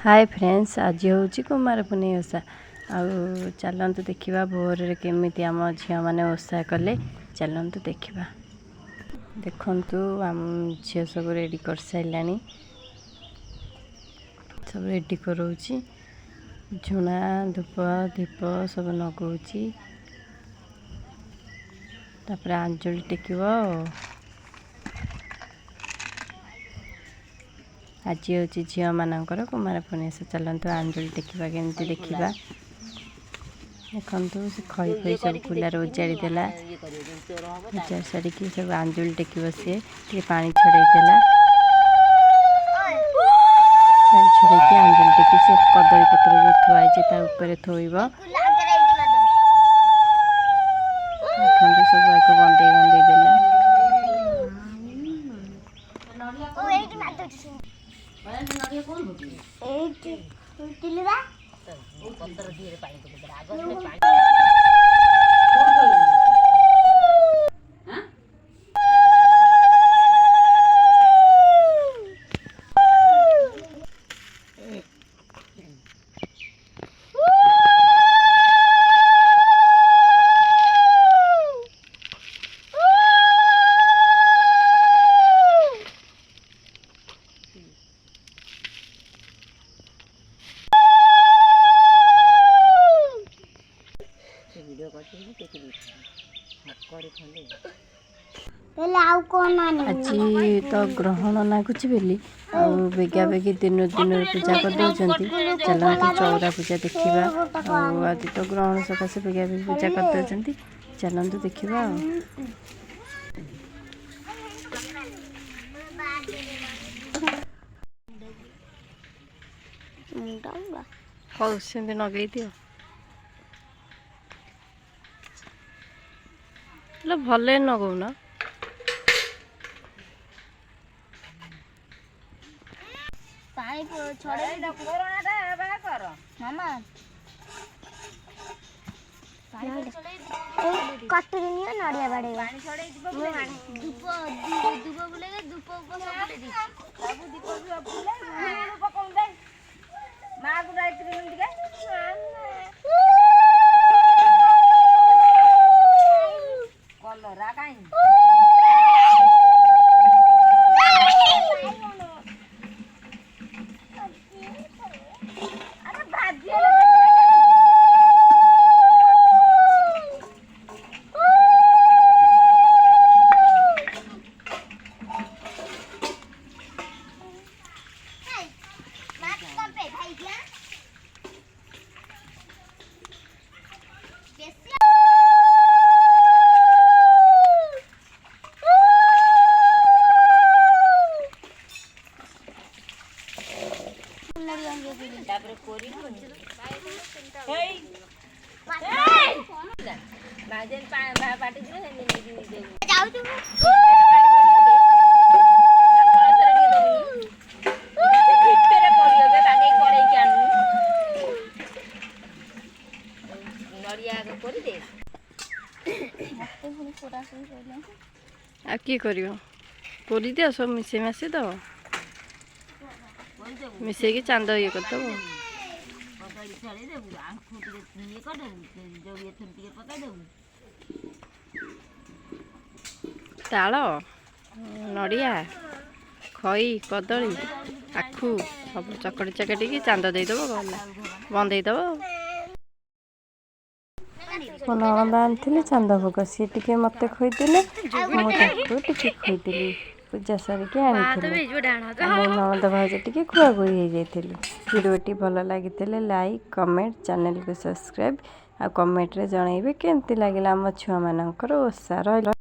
Hi friends, आज हूँ कुमार पुनी ओषा। आउ चलतु देखा भोर केमी आम झी मैंने ओषा कले। चलतु देखा देखु आम झील सब रेडी कर सारा सब रेडी करोची झुना धूप दीप सब लगौची तापर आंजुली टेकिब। आज हूँ झील मानकर कुमार पुर्णिमा। चलतु आंजुली टेकिबा केमती देखा। देखु से खई खई सब फुलार उजाड़ी देला। उजाड़ सारी सब आंजुली टेकिब। सी पा छड़ेदेला पा छड़े आंजुली टेकी से कदली पत्र जो थुआई थोइब। देखु सब आगे बंदे बंदे देला। आज तो ग्रहण लगुच बोली बेगा बेगी दिन दिन पूजा कर दौरान। चलते चौरा पूजा देखा। आज तो ग्रहण सकाशे बेगा बेगी पूजा कर दौरान। चलतु देखा। हौ सेमती नगई दियो भल नगौन। पानी छड़े मामा कटुरी नियो नड़िया बाड़े धूप धूप बुले धूप सब दीप बुले माँ को कलरा कहीं आ कि कर पोरी दियो सब मिसे मासे दब मिसेकी चांद ये करदब। ताल नड़िया खई कदली आखु सब चकटी चकटी चांद देदब गला बंदेदब। मो नणंद आनी चांद भोग सी टे मत खुईदेले मुझे खुईदेली पूजा सारिक आनी नणंद भाज टे खुआ खुई हो जाइलु। वीडियोटी भल लगी लाइक कमेंट चैनल को सब्सक्राइब आ कमेंट रे जनइबे केमती लगिला आम छुआ मानकर ओषा।